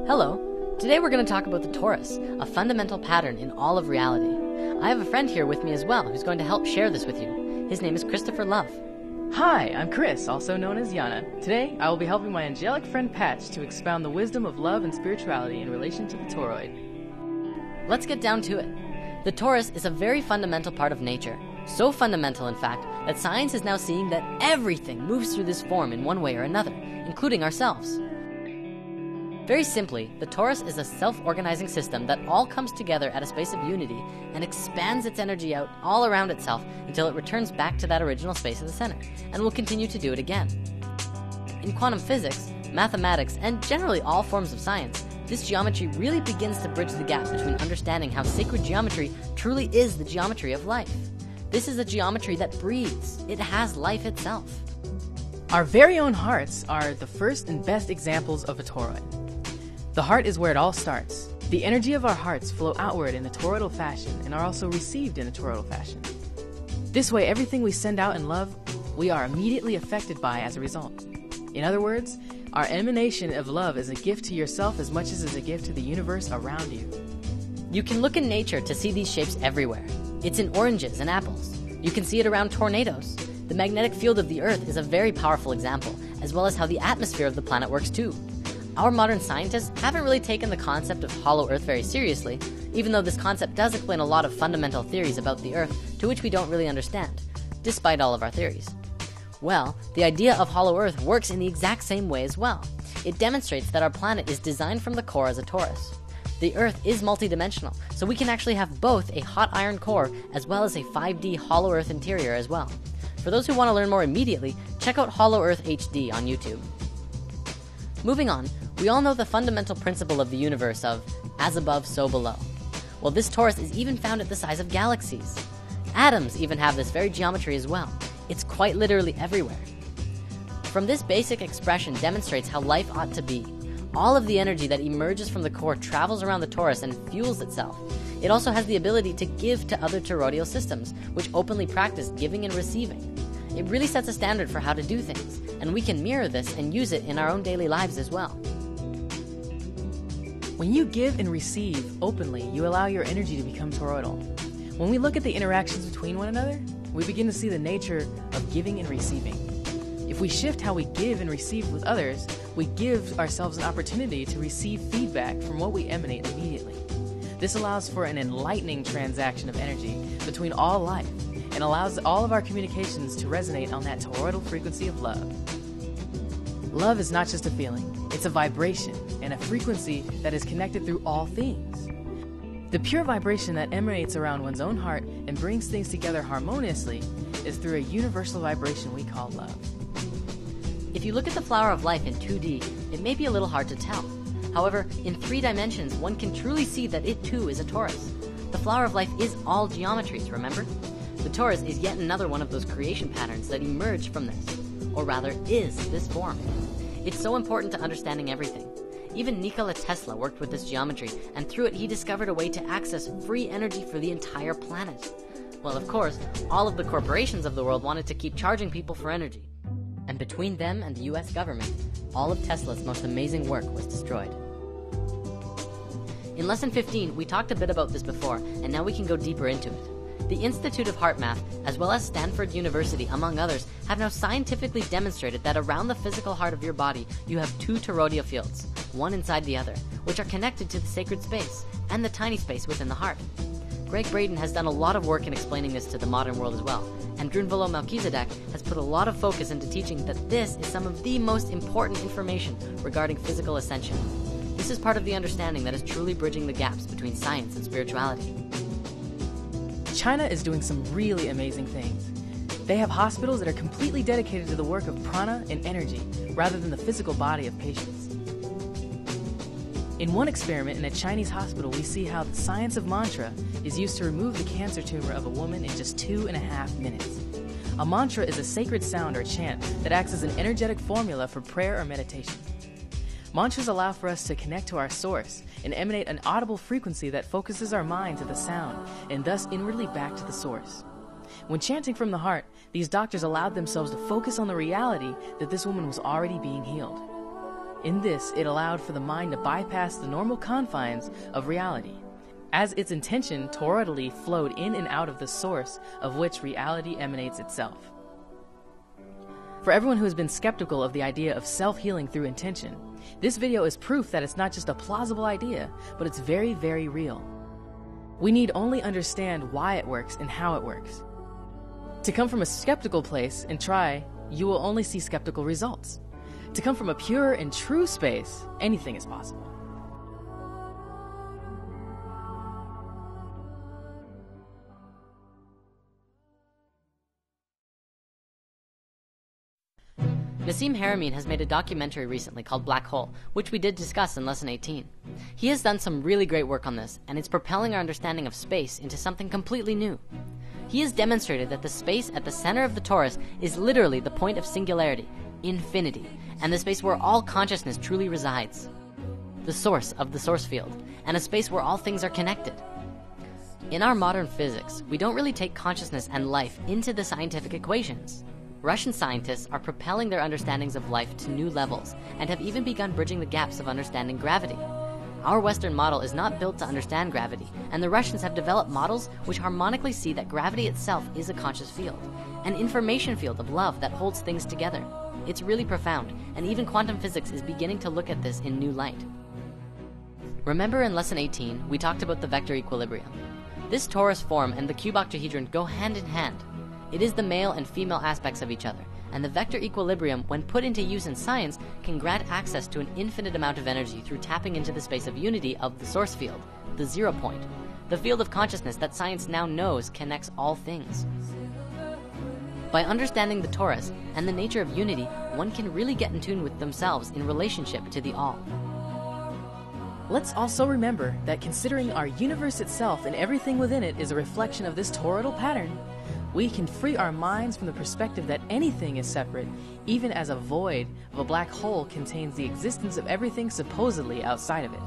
Hello. Today we're going to talk about the torus, a fundamental pattern in all of reality. I have a friend here with me as well who's going to help share this with you. His name is Christopher Love. Hi, I'm Chris, also known as Yana. Today, I will be helping my angelic friend Patch to expound the wisdom of love and spirituality in relation to the toroid. Let's get down to it. The torus is a very fundamental part of nature. So fundamental, in fact, that science is now seeing that everything moves through this form in one way or another, including ourselves. Very simply, the torus is a self-organizing system that all comes together at a space of unity and expands its energy out all around itself until it returns back to that original space in the center, and will continue to do it again. In quantum physics, mathematics, and generally all forms of science, this geometry really begins to bridge the gap between understanding how sacred geometry truly is the geometry of life. This is a geometry that breathes. It has life itself. Our very own hearts are the first and best examples of a toroid. The heart is where it all starts. The energy of our hearts flow outward in a toroidal fashion and are also received in a toroidal fashion. This way, everything we send out in love, we are immediately affected by as a result. In other words, our emanation of love is a gift to yourself as much as it's a gift to the universe around you. You can look in nature to see these shapes everywhere. It's in oranges and apples. You can see it around tornadoes. The magnetic field of the Earth is a very powerful example, as well as how the atmosphere of the planet works too. Our modern scientists haven't really taken the concept of hollow Earth very seriously, even though this concept does explain a lot of fundamental theories about the Earth to which we don't really understand, despite all of our theories. Well, the idea of hollow Earth works in the exact same way as well. It demonstrates that our planet is designed from the core as a torus. The Earth is multidimensional, so we can actually have both a hot iron core as well as a 5D hollow Earth interior as well. For those who want to learn more immediately, check out Hollow Earth HD on YouTube. Moving on, we all know the fundamental principle of the universe of as above, so below. Well, this torus is even found at the size of galaxies. Atoms even have this very geometry as well. It's quite literally everywhere. From this basic expression demonstrates how life ought to be. All of the energy that emerges from the core travels around the torus and fuels itself. It also has the ability to give to other toroidal systems, which openly practice giving and receiving. It really sets a standard for how to do things, and we can mirror this and use it in our own daily lives as well. When you give and receive openly, you allow your energy to become toroidal. When we look at the interactions between one another, we begin to see the nature of giving and receiving. If we shift how we give and receive with others, we give ourselves an opportunity to receive feedback from what we emanate immediately. This allows for an enlightening transaction of energy between all life and allows all of our communications to resonate on that toroidal frequency of love. Love is not just a feeling, it's a vibration and a frequency that is connected through all things. The pure vibration that emanates around one's own heart and brings things together harmoniously is through a universal vibration we call love. If you look at the flower of life in 2D, it may be a little hard to tell. However, in 3 dimensions, one can truly see that it too is a torus. The flower of life is all geometries, remember? The torus is yet another one of those creation patterns that emerge from this, or rather is this form. It's so important to understanding everything. Even Nikola Tesla worked with this geometry, and through it he discovered a way to access free energy for the entire planet. Well, of course, all of the corporations of the world wanted to keep charging people for energy. And between them and the US government, all of Tesla's most amazing work was destroyed. In lesson 15, we talked a bit about this before, and now we can go deeper into it. The Institute of Heart Math, as well as Stanford University, among others, have now scientifically demonstrated that around the physical heart of your body, you have 2 toroidal fields, one inside the other, which are connected to the sacred space and the tiny space within the heart. Greg Braden has done a lot of work in explaining this to the modern world as well, and Drunvalo Melchizedek has put a lot of focus into teaching that this is some of the most important information regarding physical ascension. This is part of the understanding that is truly bridging the gaps between science and spirituality. China is doing some really amazing things. They have hospitals that are completely dedicated to the work of prana and energy, rather than the physical body of patients. In one experiment in a Chinese hospital, we see how the science of mantra is used to remove the cancer tumor of a woman in just 2.5 minutes. A mantra is a sacred sound or chant that acts as an energetic formula for prayer or meditation. Mantras allow for us to connect to our source and emanate an audible frequency that focuses our mind to the sound and thus inwardly back to the source. When chanting from the heart, these doctors allowed themselves to focus on the reality that this woman was already being healed. In this, it allowed for the mind to bypass the normal confines of reality, as its intention toroidally flowed in and out of the source of which reality emanates itself. For everyone who has been skeptical of the idea of self-healing through intention, this video is proof that it's not just a plausible idea, but it's very, very real. We need only understand why it works and how it works. To come from a skeptical place and try, you will only see skeptical results. To come from a pure and true space, anything is possible. Nassim Haramein has made a documentary recently called Black Hole, which we did discuss in Lesson 18. He has done some really great work on this, and it's propelling our understanding of space into something completely new. He has demonstrated that the space at the center of the torus is literally the point of singularity, infinity, and the space where all consciousness truly resides. The source of the source field, and a space where all things are connected. In our modern physics, we don't really take consciousness and life into the scientific equations. Russian scientists are propelling their understandings of life to new levels and have even begun bridging the gaps of understanding gravity. Our Western model is not built to understand gravity, and the Russians have developed models which harmonically see that gravity itself is a conscious field, an information field of love that holds things together. It's really profound, and even quantum physics is beginning to look at this in new light. Remember in Lesson 18, we talked about the vector equilibrium. This torus form and the cube octahedron go hand in hand. It is the male and female aspects of each other, and the vector equilibrium, when put into use in science, can grant access to an infinite amount of energy through tapping into the space of unity of the source field, the 0 point, the field of consciousness that science now knows connects all things. By understanding the torus and the nature of unity, one can really get in tune with themselves in relationship to the all. Let's also remember that considering our universe itself and everything within it is a reflection of this toroidal pattern, we can free our minds from the perspective that anything is separate, even as a void of a black hole contains the existence of everything supposedly outside of it.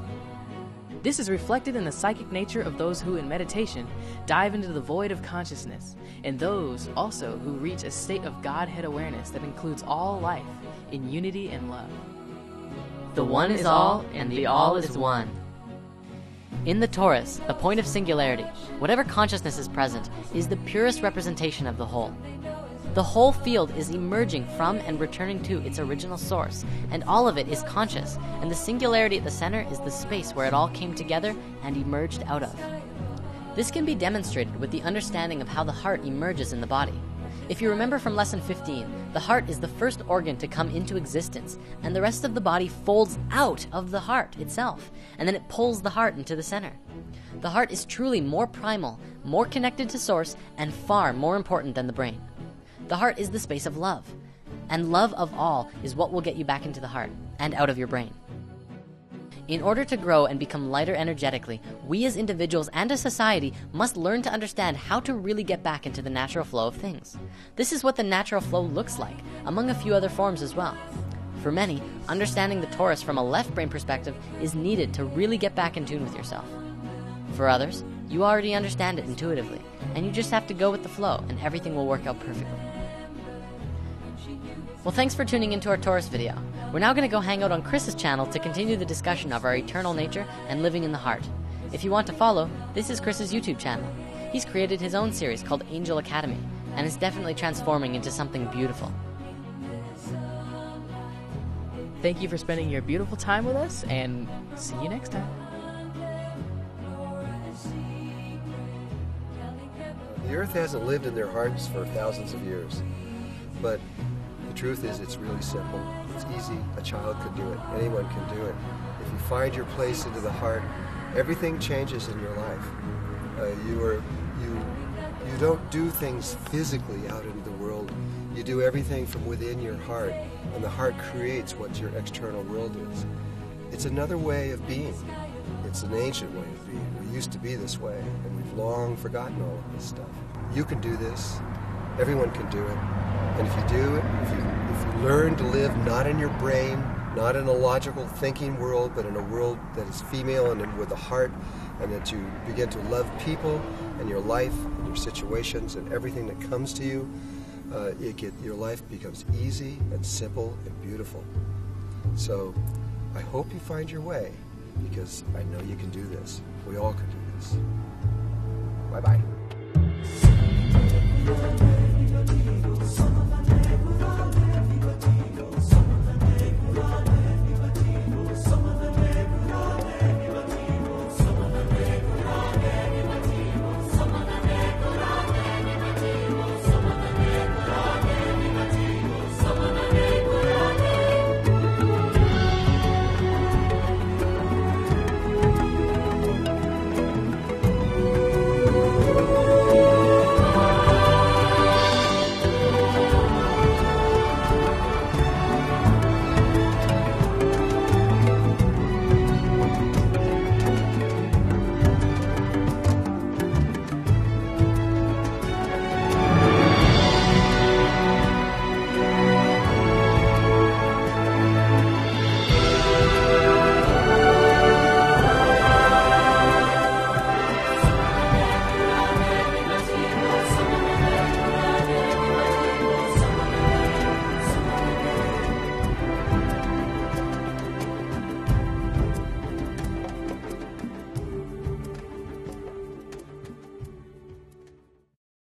This is reflected in the psychic nature of those who in meditation dive into the void of consciousness, and those also who reach a state of Godhead awareness that includes all life in unity and love. The one is all, and the all is one. In the torus, the point of singularity, whatever consciousness is present, is the purest representation of the whole. The whole field is emerging from and returning to its original source, and all of it is conscious, and the singularity at the center is the space where it all came together and emerged out of. This can be demonstrated with the understanding of how the heart emerges in the body. If you remember from Lesson 15, the heart is the first organ to come into existence, and the rest of the body folds out of the heart itself, and then it pulls the heart into the center. The heart is truly more primal, more connected to source, and far more important than the brain. The heart is the space of love, and love of all is what will get you back into the heart and out of your brain. In order to grow and become lighter energetically, we as individuals and as society must learn to understand how to really get back into the natural flow of things. This is what the natural flow looks like, among a few other forms as well. For many, understanding the torus from a left brain perspective is needed to really get back in tune with yourself. For others, you already understand it intuitively, and you just have to go with the flow and everything will work out perfectly. Well, thanks for tuning into our torus video. We're now going to go hang out on Chris's channel to continue the discussion of our eternal nature and living in the heart. If you want to follow, this is Chris's YouTube channel. He's created his own series called Angel Academy, and is definitely transforming into something beautiful. Thank you for spending your beautiful time with us, and see you next time. The earth hasn't lived in their hearts for thousands of years, but the truth is it's really simple. It's easy. A child can do it. Anyone can do it. If you find your place into the heart, everything changes in your life. You don't do things physically out into the world. You do everything from within your heart, and the heart creates what your external world is. It's another way of being. It's an ancient way of being. We used to be this way, and we've long forgotten all of this stuff. You can do this. Everyone can do it. And if you do it, if you learn to live not in your brain, not in a logical thinking world, but in a world that is female and with a heart, and that you begin to love people and your life and your situations and everything that comes to you, your life becomes easy and simple and beautiful. So I hope you find your way, because I know you can do this. We all can do this. Bye-bye.